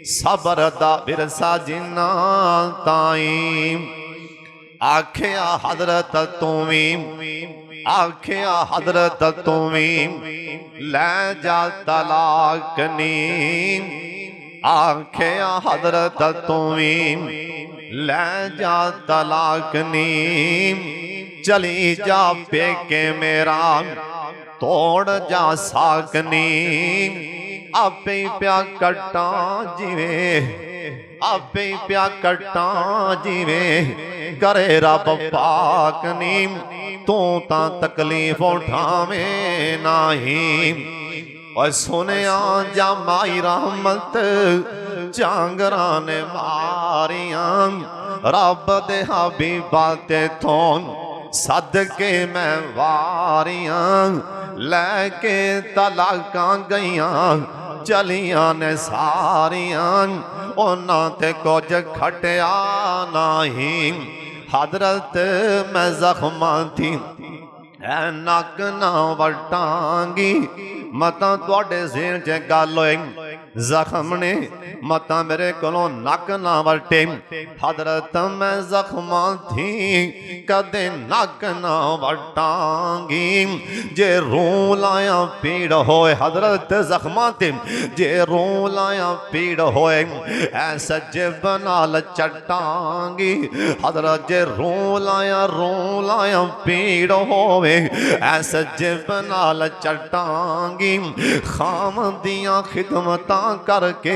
सबर दा विरसा जिन्ना ताई। आखिया हजरत तुवी, आखिया हजरत तुवी लै जा तलाक नी, आखिया हजरत तुवी लै जा तलाक नी, चली जा पेके मेरा तोड़ जा साकनी, आपे प्या कट्टा जीवे, आपे प्या कट्टा जीवे, करे रब पाक नी, तू ता तकलीफ उठावे नाही। और सुनिया जा माई रहमत झांगरा ने मारिया, रब दे हबीबा ते थोन सदके मैं वारिया, लैके तलाकां गईयां चलियां ने सारियां, उन्हां ते कुछ खटिया नहीं। हजरत मैं जख्मां थी नक ना वटांगी, मतां तुहाडे ज़हन च गल होए जख्म ने मतां मेरे कोलों नक ना वटे हजरत मैं जख्मां थी कदे नक ना वटांगी जे रूं लाया पीड़ होए हजरत जख्मां ते जे रूं लाया पीड़ होए ऐ सज्जे बनाल चटांगी हजरत जे रूं लाया पीड़ होवे ऐ सज्जे बनाल चटांगी खाम दियां खिदमतां करके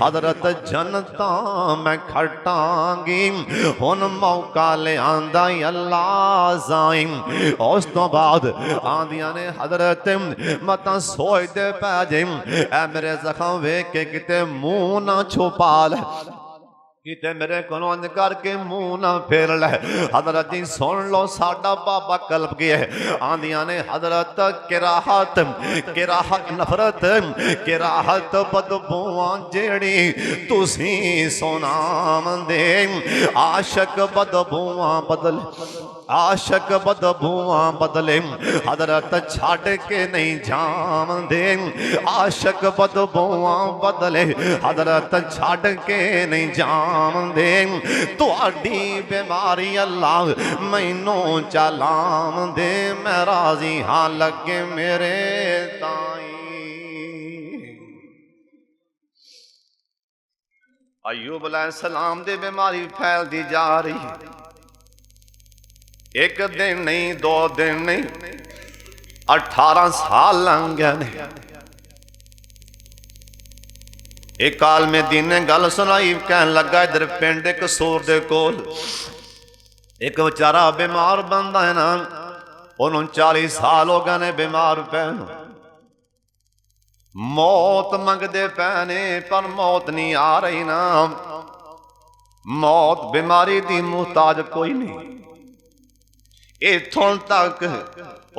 हजरत जनता मैं खटांगी हुन मौका लियांदा अल्लाह जाइम उस तो बाद आंदियां ने हजरत मतां सोचदे पै जे ऐ मेरे जख्म वेख के किते मुंह ना छुपा लै किते मेरे कोलों अंज करके मुंह ना फेर लै हजरत जी सुन लो साडा बाबा कल्प गया है आंदियां ने हजरत किराहत नफरत किराहत बदबूआं जेड़ी तुसी सुनावंदे आशक बदबूआं बदले हजरत छड़ के नहीं जावंदे आशक बदबूआं बदले हजरत छड़ के नहीं जावंदे तुहाडी बीमारी अल्लाह मैनू चलावंदे मैं राजी हाँ लगे मेरे ताई। अयूब अलैहिस्सलाम दी बीमारी फैलदी जा रही है एक दिन नहीं दो दिन नहीं 18 साल लंघ गए ने एक काल में दिन ने गल सुनाई कहन लगा इधर पिंड कसूर दे कोल एक बेचारा बीमार बंदा है ना उन्होंने 40 साल हो गए ने बीमार पैन मौत मंगदे पैने पर मौत नहीं आ रही ना मौत बीमारी दी मुहताज कोई नहीं इथों तक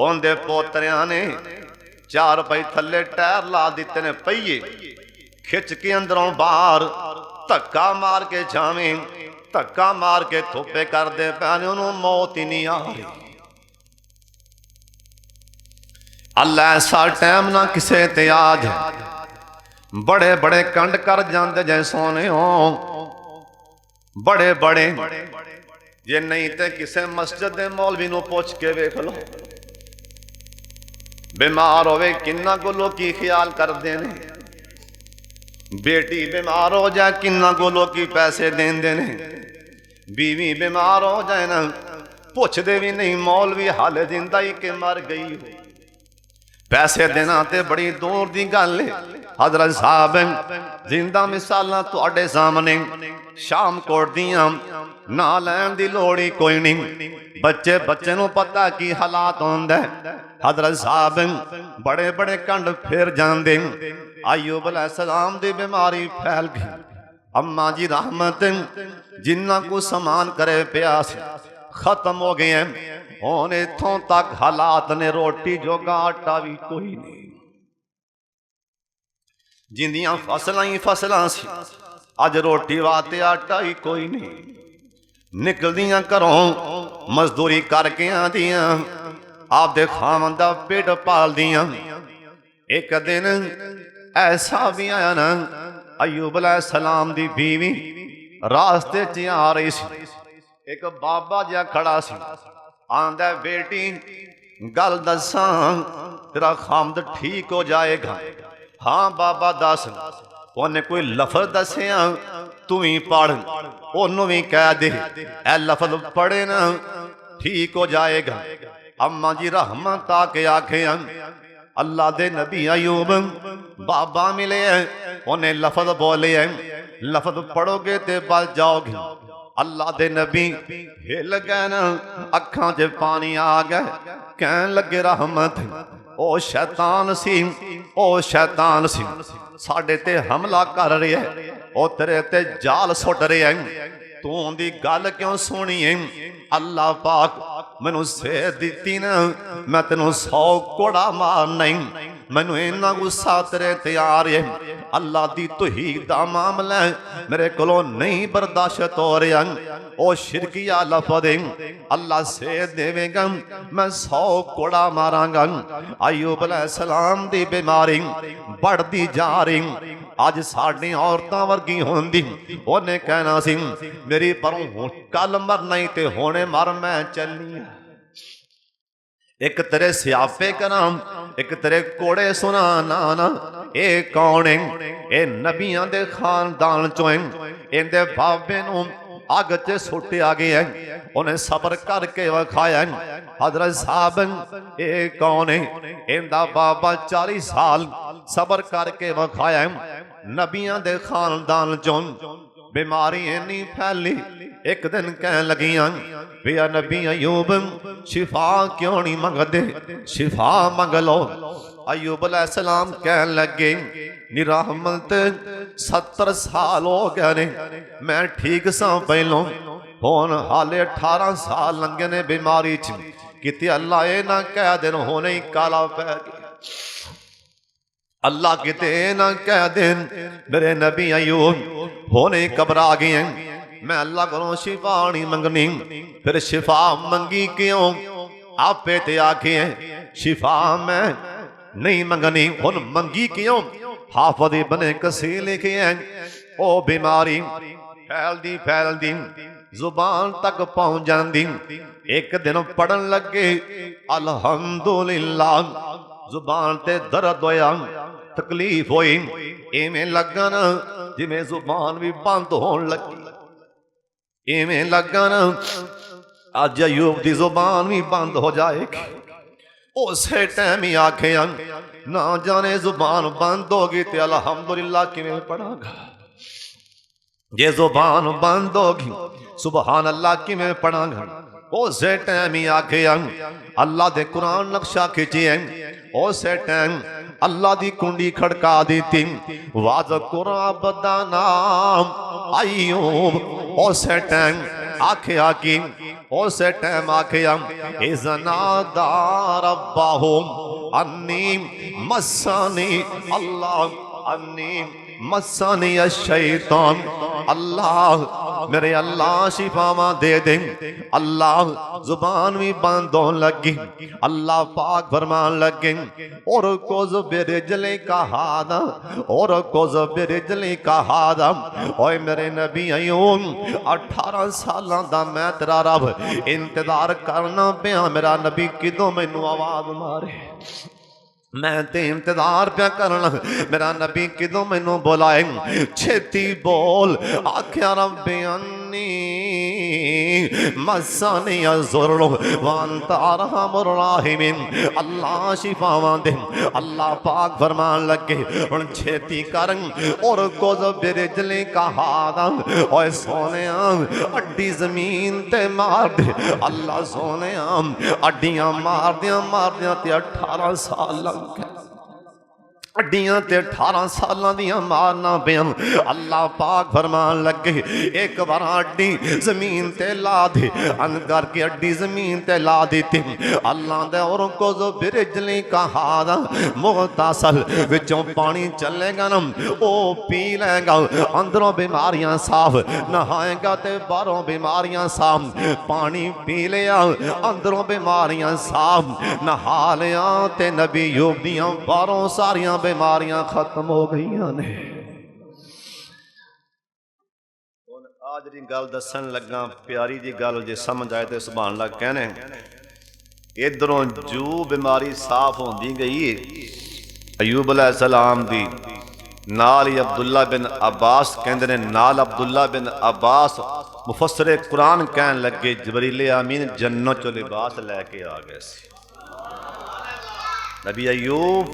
उनके पोतरिया ने 4 रुपए थले टायर ला दिते ने पहिए खिच के अंदरों बाहर धक्का मार के जावे धक्का मार के थोपे करते पैने उन्होंने मौत ही नहीं आ रही। अल्लाह ऐसा टाइम ना किसे ते आ जाए बड़े बड़े कंड कर जाते जै सोने हो बड़े बड़े जे नहीं तो किसी मस्जिद के मौलवी नूं पुछ के वेख लो बीमार होवे किन्ना को लोग ख्याल करते हैं बेटी बीमार हो जाए किन्ना को लोग पैसे देंदे ने बीवी बीमार हो जाए ना पुछदे भी नहीं मौलवी हाले जिंदा ही के मर गई हो पैसे देना ते बड़ी दूर की गल है। हजरत साहब जिंदा मिसालां तुहाडे सामने शाम कोट दियां ना लैन दी लोड़ ही कोई नहीं बच्चे नूं पता की हालात होंदा है। हजरत साहब बड़े बड़े कंड फिर जांदे अयूब अलैहिस्सलाम दी बीमारी फैल गई अम्मा जी रहमत जिन्ना को समान करे पिया खत्म हो गए हुण इथों तक हालात ने रोटी जोगा आटा भी कोई नहीं जिंदियां फसलां ही फसलां सी अज रोटी वास्ते आटा ही कोई नहीं निकलदियां घरों मजदूरी करके आंदियां आपदे खावन दा पेट पालदियां। एक दिन ऐसा भी आया ना अयूब अलैहिस्सलाम दी बीवी रास्ते च आ रही सी एक बाबा जिहा खड़ा सी आंदा बेटी गल दसां तेरा खामद ठीक हो जाएगा। हाँ बाबा दस उन्हें कोई लफज दसिया तू ही पढ़ ओनू भी कह दे ए लफज पढ़े ना ठीक हो जाएगा। अम्मा जी रहमत आके आखे अल्लाह दे नबी अयूब बाबा मिले उन्हें लफज बोले लफज पढ़ोगे ते बच जाओगे। अल्लाह दे नबी हिल गए ना अखां च पानी आ गए कहन लगे रहमत ओ शैतान सी साडे ते हमला कर रहा है ओ तेरे ते जाल सुट रहा है तू उनकी गल क्यों सुनी है। अल्लाह पाक मैनू सेहत दी ना मैं तेनों 100 कोड़ा मार नहीं मैनू इन्ना गुस्सा तेरे ते आ रहा है, अल्लाह दी तौहीद दा मामला मेरे कोलों नहीं बर्दाश्त हो रहा। ओ शिरकिया लफज़ अल्लाह से देवेगा मैं 100 कोड़ा मारांगा। अयूब अलैहिस्सलाम दी बीमारी बढ़ती जा रही। अज साडी औरतां वर्गी होंदी उन्हें कहना सी मेरी परों कल मरना ही ते हुणे मर मैं चली। एक तेरे स्यापे करा एक तेरे कोड़े सुना ना ना। ए कौन है? ए नबियां दे खानदान चों इहदे बाबे नूं अग च सुटिया गया, उन्हें सबर करके विखाया। हजरत साहब ए कौन है? इहदा बाबा 40 साल सबर करके विखाया। नबियां दे खानदान चों बीमारी इन्नी फैली, एक दिन कह लगियां भी नबी अयूब शिफा क्यों नहीं मंगदे, शिफा मंग लो। अयूब अलैहिस्सलाम कह लगे निराहमत 70 साल हो गए ने, मैं ठीक सा पहलों हुण हाले 18 साल लंघे ने बीमारी च, किते अल्लाह ये ना कह देन हुणे ही काला पै गया। अल्लाह किते ना कह देन मेरे नबी अयूब होने घबरा गए, मैं अल्लाह को शिफा नहीं मंगनी। फिर शिफा मंगी क्यों? आपे ते आखे शिफा मैं नहीं मंगनी, हुन मंगी क्यों? हाफिज़ इब्न कसीर लिखे हैं ओ बीमारी फैलदी जुबान तक पहुंच जाती। एक दिन पढ़न लगे अल्हम्दुलिल्लाह, जुबान ते दर्द होया, तकलीफ हुई, इवें लगन जिमें जुबान भी बंद होने लगी, इवें लगन अज अयूब की जुबान भी बंद हो जाएगी। उस टाइम ही आखे ना जाने जुबान बंद होगी तो अल्हम्दुलिल्लाह किवें पढ़ागा, जे जुबान बंद होगी सुबहान अल्लाह किवें पढ़ागा। उस टाइम ही आखे अल्लाह दे कुरान नक्शा खिंचे, उस टाइम अल्लाह दी कुंडी खड़का दी थी, वाज़कुर अब्दा नाम अय्यूब। उस टाइम आखिया कि उस टाइम आखिया इज़नादा रब्बाहु अन्नी मस्सानी अल्लाह अन्नी मस्सानी अश-शैतान। अल्लाह मेरे अल्लाह शिफावा दे दे। अल्लाह जुबान भी बंद होने लगी। अल्लाह पाक फरमान लगे और कुछ बिरजले कहादा और कुछ बिरजले कहादा। ओए मेरे नबी अयूब 18 साल दा मैं तेरा रब इंतजार करना पिया, मेरा नबी किदों मैनू आवाज मारे, मैं ते इंतजार पे करना मेरा नबी किदों मैनू बुलाए, छेती बोल। आख्या रब्बे अन्नी मस्सानी अज़ुर्रु व अंता अरहमुर राहिमीन। अल्लाह शिफावां दे। अल्लाह पाक फरमान लगे हुण छेती कर और कुछ बिरजले कहादा। ओए सोनिया अड्डी जमीन ते मार दे। अल्लाह सोनिया अड्डियां मारदियां ते 18 साल अड्डियां ते 18 साल दियां मारना पिया। अल्लाह पाक फरमान लगे एक बार अड्डी जमीन ते ला दे, अन करके अड्डी जमीन ते ला दी थी। अल्लाह दे और को जो बिरजली कहा मुगतासल विचों पानी चलेगा ना ओ पी लेगा, अंदरों बीमारियां साफ, नहाएगा ते बाहरों बीमारियां साफ। पानी पी लिया अंदरों बीमारियां साफ, नहा लिया ते नबी यूब दियां बाहरों सारियां बीमारियां खत्म हो गई ने। आज जी गल दसन लगा प्यारी जी गल, जे समझ आए तो सुभान अल्लाह कहने। इधरों जू बीमारी साफ होंदी गई अयूब अलैहिस्सलाम दी, नाल ही अब्दुल्ला बिन अब्बास कहते ने, नाल अब्दुल्ला बिन अब्बास मुफस्सिर कुरान कहन लगे जबरील अमीन जन्नत चो लिबास लैके आ गए सी। नबी अयूब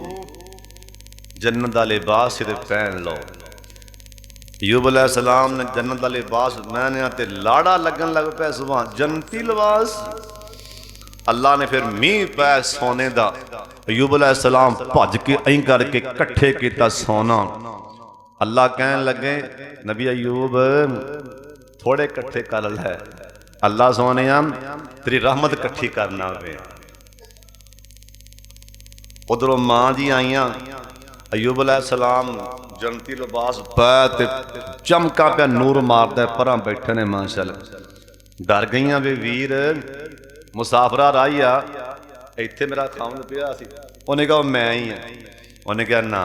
जन्नत का लिबास सिर्फ पहन लो। अयूब अलैहिस्सलाम ने जन्नत का लिबास पहनया ते लाड़ा लगन लग पाया सुबह जन्नती लिबास। अल्लाह ने फिर मीह पाया सोने का। अयूब अलैहिस्सलाम भज के अं करके कट्ठे किया सोना। अल्लाह कहन लगे नबी अयूब थोड़े कट्ठे कर लै, अल्लाह सोने तेरी रहमत कट्ठी करना वे। उधरों मां जी आईयां अयूब अलैहिस्सलाम जनती लिबास पै ते चमका पिया नूर मारदा परां बैठे ने माशाअल्लाह डर गईयां वे वीर मुसाफरा राही आ इत्थे मेरा खामद पिया सी उन्हें कहा मैं ही हाँ उन्हें कहा ना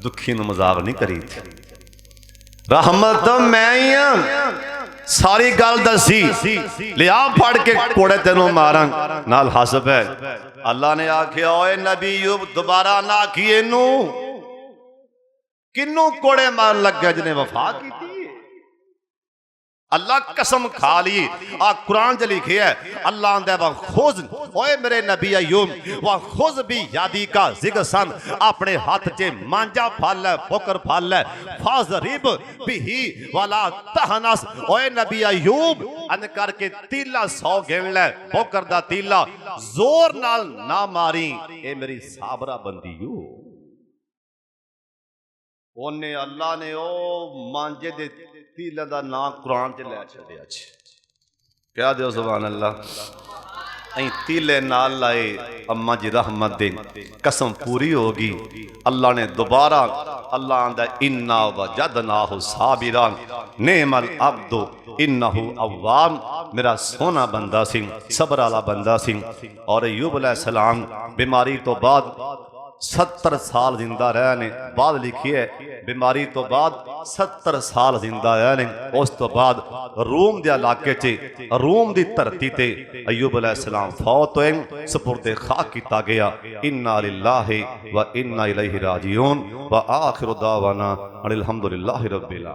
दुखी नूं मजाक नहीं करी रहमत तो मैं ही हाँ सारी गल दसी लिया फड़ के कोड़े तेनों मारा नाल हस पै अल्लाह ने आखिया ओए नबी यूब दोबारा ना आखिए नू किनू कोड़े मार लग गया जिन्हें वफा की अल्लाह कसम खा ली आ कुरान च लिखे है अल्लाह आंदा वा खुज ओए मेरे नबी अय्यूब वा खुज भी यादी का जिग सन अपने हाथ च मांजा फल है फुकर फल है फाजरिब बिही वाला तहनस ओए नबी अय्यूब अन करके तीला 100 गिन ले फुकर दा तीला जोर नाल ना मारी ए मेरी साबरा बंदीओ ओने अल्लाह ने ओ मांजे दे तीले का नाम कुरान च लै छड़िया क्या दो सुभान अल्लाह तीले नाल लाए अम्मा जी रहमत दे कसम पूरी होगी अल्लाह ने दोबारा अल्लाह आंदा इन्ना वजदनाहु साबिरान नेमल अब्दु इन्नहु अव्वाब मेरा सोना बंदा सिंह सबर वाला बंदा सिंह और अय्यूब अलैहिस्सलाम बीमारी तो बाद 70 साल जिंदा रहे ने बाद लिखी है बीमारी तो बाद 70 साल जिंदा रहे ने उस तो बाद रूम के इलाके च रूम की धरती ते अय्यूब अलैहिस्सलाम फौत होए सुपुर्दे खाक किया गया इन्ना लिल्लाहि व इन्ना इलैहि राजिऊन व आखिरु दावाना अनिल हम्दुलिल्लाहि रब्बिल आलमीन।